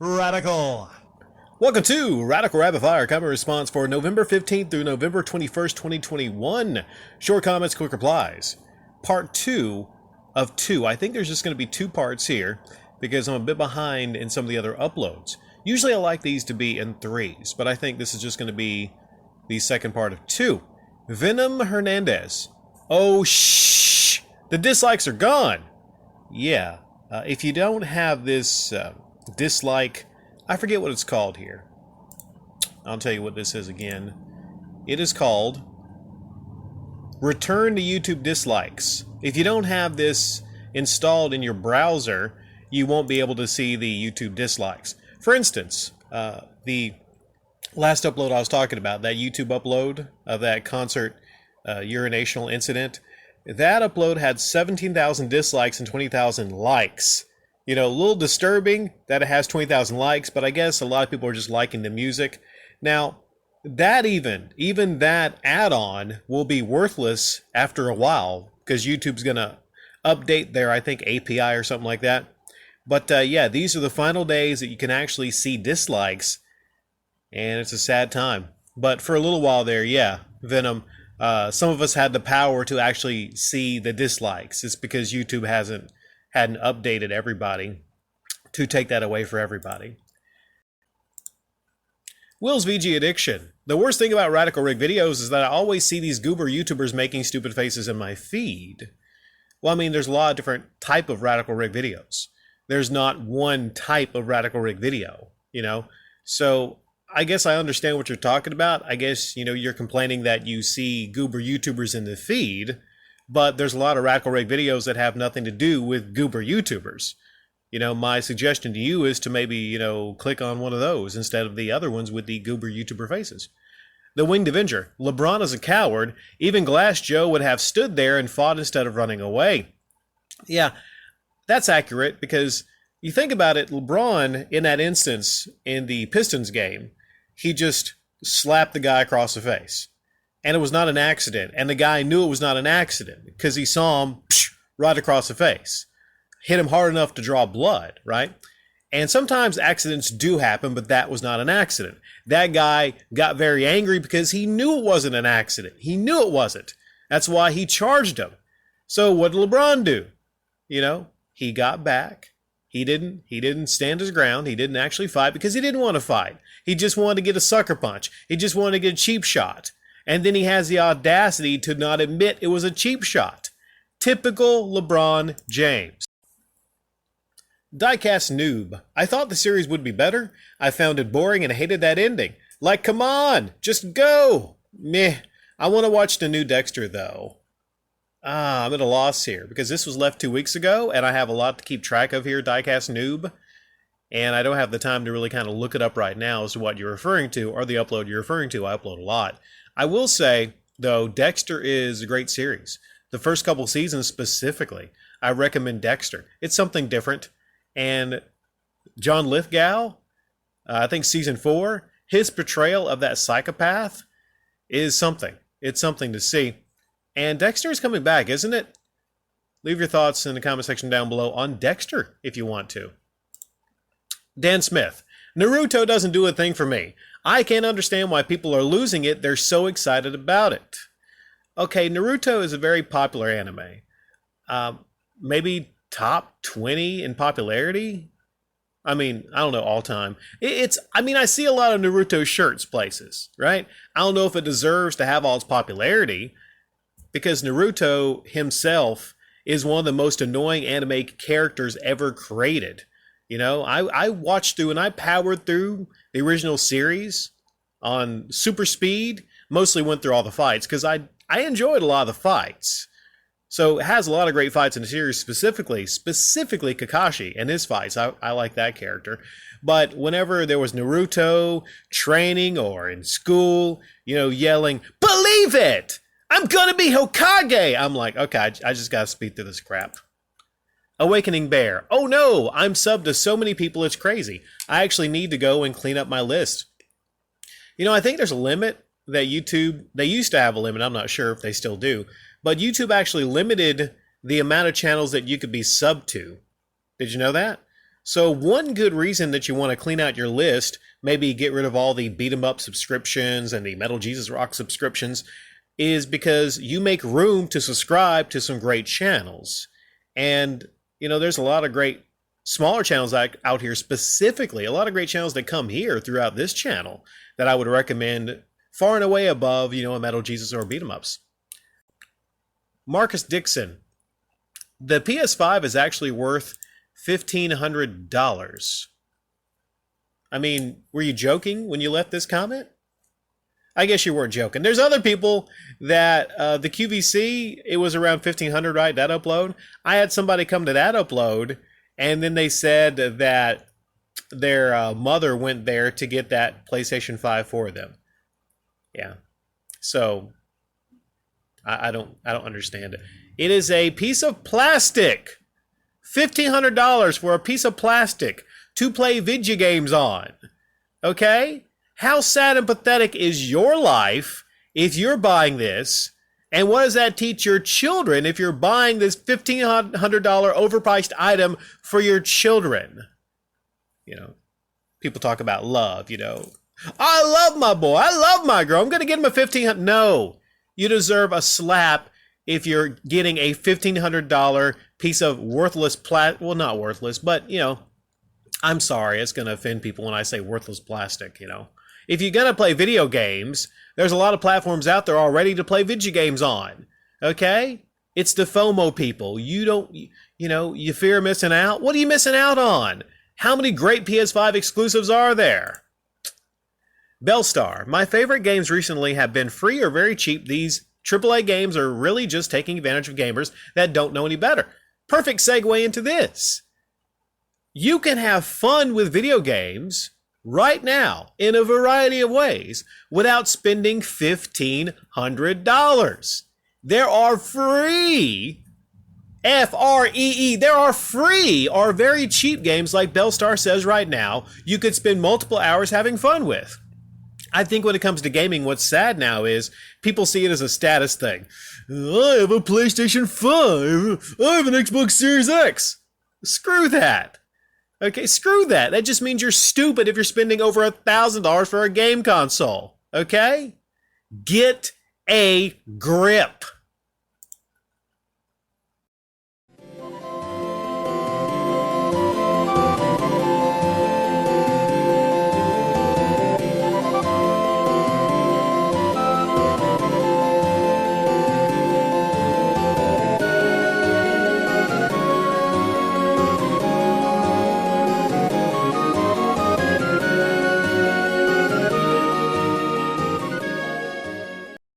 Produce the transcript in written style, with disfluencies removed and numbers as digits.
Radical. Welcome to Radical Rapid Fire comment response for November 15th through November 21st, 2021. Short comments, quick replies. Part 2 of 2. I think there's just going to be 2 parts here because I'm a bit behind in some of the other uploads. Usually I like these to be in 3s, but I think this is just going to be the second part of 2. Venom Hernandez. Oh, shh! The dislikes are gone! Yeah, if you don't have this dislike, I forget what it's called here. I'll tell you what this is again. It is called Return to YouTube Dislikes. If you don't have this installed in your browser, you won't be able to see the YouTube dislikes. For instance, the last upload I was talking about, that YouTube upload of that concert urinational incident, that upload had 17,000 dislikes and 20,000 likes. You know, a little disturbing that it has 20,000 likes, but I guess a lot of people are just liking the music. Now, that even that add-on will be worthless after a while because YouTube's going to update their, I think, API or something like that. But yeah, these are the final days that you can actually see dislikes, and it's a sad time. But for a little while there, yeah, Venom, some of us had the power to actually see the dislikes. It's because YouTube hadn't updated everybody to take that away for everybody. Will's VG Addiction. The worst thing about Radical Rig videos is that I always see these goober YouTubers making stupid faces in my feed. Well, I mean, there's a lot of different type of Radical Rig videos. There's not one type of Radical Rig video, you know? So I guess I understand what you're talking about. I guess, you know, you're complaining that you see goober YouTubers in the feed, but there's a lot of Radical Rig videos that have nothing to do with goober YouTubers. You know, my suggestion to you is to maybe, you know, click on one of those instead of the other ones with the goober YouTuber faces. The Winged Avenger. LeBron is a coward. Even Glass Joe would have stood there and fought instead of running away. Yeah, that's accurate because you think about it, LeBron, in that instance, in the Pistons game, he just slapped the guy across the face. And it was not an accident. And the guy knew it was not an accident because he saw him right across the face. Hit him hard enough to draw blood, right? And sometimes accidents do happen, but that was not an accident. That guy got very angry because he knew it wasn't an accident. He knew it wasn't. That's why he charged him. So what did LeBron do? You know, he got back. He didn't stand his ground. He didn't actually fight because he didn't want to fight. He just wanted to get a sucker punch. He just wanted to get a cheap shot. And then he has the audacity to not admit it was a cheap shot. Typical LeBron James. Diecast Noob. I thought the series would be better. I found it boring and hated that ending. Like, come on, just go. Meh. I want to watch the new Dexter, though. I'm at a loss here because this was left 2 weeks ago, and I have a lot to keep track of here, Diecast Noob. And I don't have the time to really kind of look it up right now as to what you're referring to or the upload you're referring to. I upload a lot. I will say, though, Dexter is a great series. The first couple seasons specifically, I recommend Dexter. It's something different. And John Lithgow, I think season 4, his portrayal of that psychopath is something. It's something to see. And Dexter is coming back, isn't it? Leave your thoughts in the comment section down below on Dexter if you want to. Dan Smith. Naruto doesn't do a thing for me. I can't understand why people are losing it. They're so excited about it. Okay, Naruto is a very popular anime. Maybe top 20 in popularity? I mean, I don't know, all time. I see a lot of Naruto shirts places, right? I don't know if it deserves to have all its popularity because Naruto himself is one of the most annoying anime characters ever created. You know, I watched through and I powered through the original series on super speed, mostly went through all the fights because I enjoyed a lot of the fights. So it has a lot of great fights in the series, specifically Kakashi and his fights. I like that character. But whenever there was Naruto training or in school, you know, yelling, "Believe it! I'm gonna be Hokage!" I'm like, okay, I just gotta speed through this crap. Awakening Bear. Oh no, I'm subbed to so many people it's crazy. I actually need to go and clean up my list. You know, I think there's a limit that YouTube, they used to have a limit, I'm not sure if they still do, but YouTube actually limited the amount of channels that you could be subbed to. Did you know that? So one good reason that you want to clean out your list, maybe get rid of all the beat 'em up subscriptions and the Metal Jesus Rock subscriptions, is because you make room to subscribe to some great channels. And, there's a lot of great smaller channels out here specifically, a lot of great channels that come here throughout this channel that I would recommend far and away above, a Metal Jesus or beat 'em ups. Marcus Dixon. The PS5 is actually worth $1,500. I mean, were you joking when you left this comment? I guess you weren't joking. There's other people that the QVC, it was around $1,500, right? That upload. I had somebody come to that upload, and then they said that their mother went there to get that PlayStation 5 for them. Yeah. So I don't understand it. It is a piece of plastic. $1,500 for a piece of plastic to play video games on. Okay? How sad and pathetic is your life if you're buying this? And what does that teach your children if you're buying this $1,500 overpriced item for your children? People talk about love, I love my boy. I love my girl. I'm going to get him a $1,500. No, you deserve a slap if you're getting a $1,500 piece of worthless well, not worthless, but, I'm sorry. It's going to offend people when I say worthless plastic, If you're going to play video games, there's a lot of platforms out there already to play video games on. Okay? It's the FOMO people. You fear missing out. What are you missing out on? How many great PS5 exclusives are there? Bellstar. My favorite games recently have been free or very cheap. These AAA games are really just taking advantage of gamers that don't know any better. Perfect segue into this. You can have fun with video games right now in a variety of ways without spending $1,500. There are free, F-R-E-E, there are free or very cheap games like Bellstar says right now you could spend multiple hours having fun with. I think when it comes to gaming, what's sad now is people see it as a status thing. I have a PlayStation 5. I have an Xbox Series X. Screw that. Okay, screw that. That just means you're stupid if you're spending over $1,000 for a game console. Okay? Get a grip.